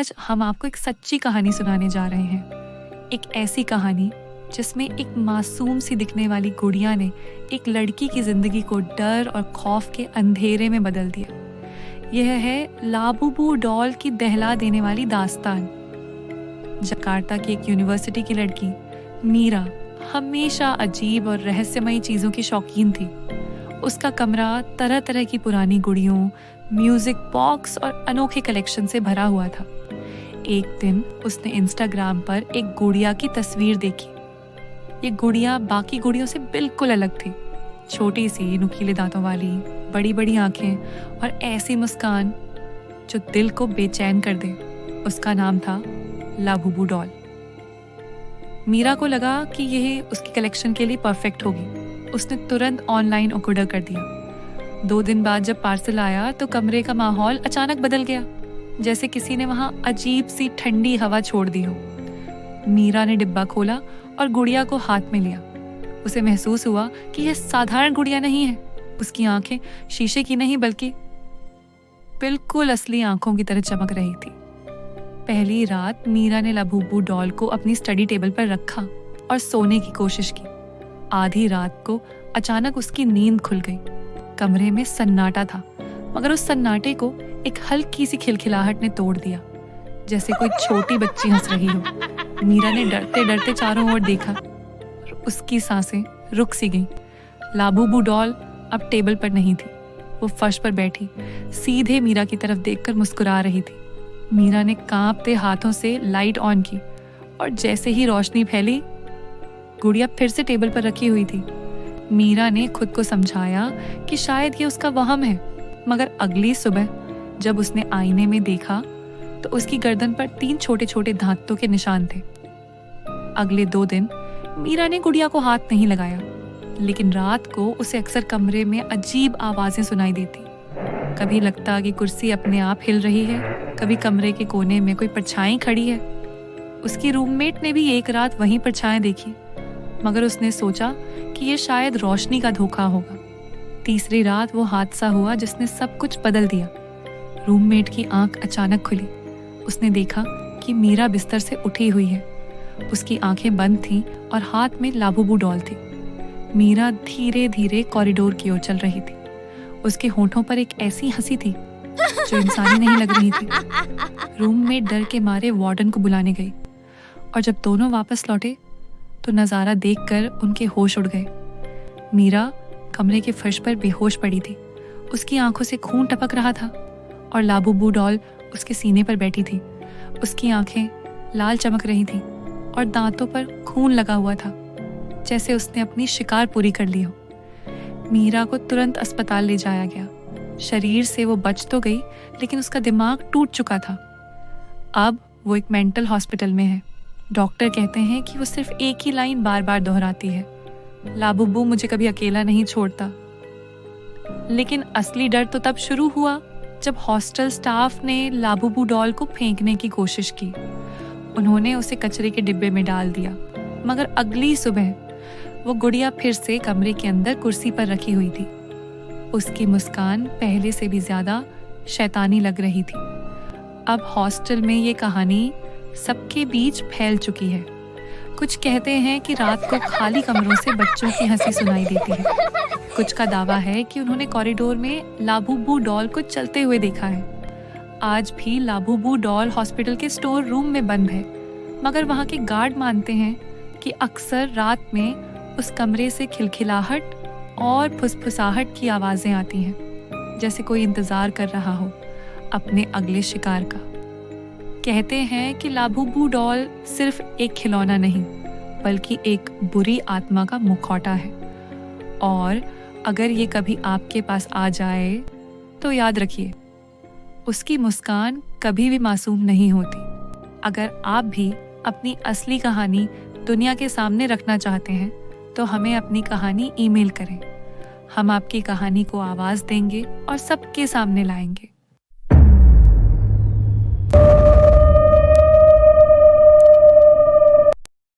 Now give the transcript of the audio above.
आज हम आपको एक सच्ची कहानी सुनाने जा रहे हैं। एक ऐसी कहानी जिसमें एक मासूम सी दिखने वाली गुड़िया ने एक लड़की की जिंदगी को डर और खौफ के अंधेरे में बदल दिया। यह है लाबुबू डॉल की दहला देने वाली दास्तान। जकार्ता की एक यूनिवर्सिटी की लड़की मीरा हमेशा अजीब और रहस्यमयी चीजों की शौकीन थी। उसका कमरा तरह तरह की पुरानी गुड़ियों, म्यूजिक बॉक्स और अनोखे कलेक्शन से भरा हुआ था। एक दिन उसने इंस्टाग्राम पर एक गुड़िया की तस्वीर देखी। ये गुड़िया बाकी गुड़ियों से बिल्कुल अलग थी। छोटी सी नुकीले दांतों वाली, बड़ी बड़ी आंखें और ऐसी मुस्कान जो दिल को बेचैन कर दे। उसका नाम था लाबुबू डॉल। मीरा को लगा कि यह उसकी कलेक्शन के लिए परफेक्ट होगी। उसने तुरंत ऑनलाइन ऑर्डर कर दिया। 2 दिन बाद जब पार्सल आया तो कमरे का माहौल अचानक बदल गया, जैसे किसी ने वहां अजीब सी ठंडी हवा छोड़ दी हो। मीरा ने डिब्बा खोला और गुड़िया को हाथ में लिया। उसे महसूस हुआ कि यह साधारण गुड़िया नहीं है। उसकी आंखें शीशे की नहीं बल्कि बिल्कुल असली आंखों की तरह चमक रही थी। पहली रात मीरा ने लाबुबू डॉल को अपनी स्टडी टेबल पर रखा और सोने की कोशिश की। आधी रात को अचानक उसकी नींद खुल गई। कमरे में सन्नाटा था, मगर उस सन्नाटे को एक हल्की सी खिलखिलाहट ने तोड़ दिया, जैसे कोई छोटी बच्ची हंस रही हो। मीरा ने डरते डरते चारों ओर देखा और उसकी सांसें रुक सी गईं। लाबुबू डॉल अब टेबल पर नहीं थी। वो फर्श पर बैठी सीधे मीरा की तरफ देखकर मुस्कुरा रही थी। मीरा ने कांपते हाथों से लाइट ऑन की और जैसे ही रोशनी फैली, गुड़िया फिर से टेबल पर रखी हुई थी। मीरा ने खुद को समझाया कि शायद ये उसका वहम है, मगर अगली सुबह जब उसने आईने में देखा तो उसकी गर्दन पर 3 छोटे छोटे दांतों के निशान थे। अगले 2 दिन मीरा ने गुड़िया को हाथ नहीं लगाया, लेकिन रात को उसे अक्सर कमरे में अजीब आवाजें सुनाई देती। कभी लगता कि कुर्सी अपने आप हिल रही है, कभी कमरे के कोने में कोई परछाई खड़ी है। उसकी रूममेट ने भी एक रात वहीं परछाएं देखी, मगर उसने सोचा कि ये शायद रोशनी का धोखा होगा। तीसरी रात वो हादसा हुआ जिसने सब कुछ बदल दिया। रूममेट की आंख अचानक खुली। उसने देखा कि मीरा बिस्तर से उठी हुई है। उसकी आंखें बंद थीं और हाथ में लाबुबू डॉल थी। मीरा धीरे धीरे कॉरिडोर की ओर चल रही थी। उसके होठों पर एक ऐसी हंसी थी जो इंसानी नहीं लग रही थी। रूममेट डर के मारे वार्डन को बुलाने गई और जब दोनों वापस लौटे तो नज़ारा देखकर उनके होश उड़ गए। मीरा कमरे के फर्श पर बेहोश पड़ी थी। उसकी आंखों से खून टपक रहा था और लाबुबू डॉल उसके सीने पर बैठी थी। उसकी आंखें लाल चमक रही थीं और दांतों पर खून लगा हुआ था, जैसे उसने अपनी शिकार पूरी कर ली हो। मीरा को तुरंत अस्पताल ले जाया गया। शरीर से वो बच तो गई, लेकिन उसका दिमाग टूट चुका था। अब वो एक मेंटल हॉस्पिटल में है। डॉक्टर कहते हैं कि वो सिर्फ एक ही लाइन बार बार दोहराती है, लाबुबू मुझे कभी अकेला नहीं छोड़ता। लेकिन असली डर तो तब शुरू हुआ जब हॉस्टल स्टाफ ने लाबुबू डॉल को फेंकने की कोशिश की। उन्होंने उसे कचरे के डिब्बे में डाल दिया, मगर अगली सुबह वो गुड़िया फिर से कमरे के अंदर कुर्सी पर रखी हुई थी। उसकी मुस्कान पहले से भी ज्यादा शैतानी लग रही थी। अब हॉस्टल में ये कहानी सबके बीच फैल चुकी है। कुछ कहते हैं कि रात को खाली कमरों से बच्चों की हंसी सुनाई देती है। कुछ का दावा है कि उन्होंने कॉरिडोर में लाबुबू डॉल को चलते हुए देखा है। आज भी लाबुबू डॉल हॉस्पिटल के स्टोर रूम में बंद है, मगर वहाँ के गार्ड मानते हैं कि अक्सर रात में उस कमरे से खिलखिलाहट और फुसफुसाहट की आवाजें आती हैं, जैसे कोई इंतजार कर रहा हो अपने अगले शिकार का। कहते हैं कि लाबुबू डॉल सिर्फ एक खिलौना नहीं, बल्कि एक बुरी आत्मा का मुखौटा है। और अगर ये कभी आपके पास आ जाए तो याद रखिए, उसकी मुस्कान कभी भी मासूम नहीं होती। अगर आप भी अपनी असली कहानी दुनिया के सामने रखना चाहते हैं तो हमें अपनी कहानी ईमेल करें। हम आपकी कहानी को आवाज़ देंगे और सबके सामने लाएंगे।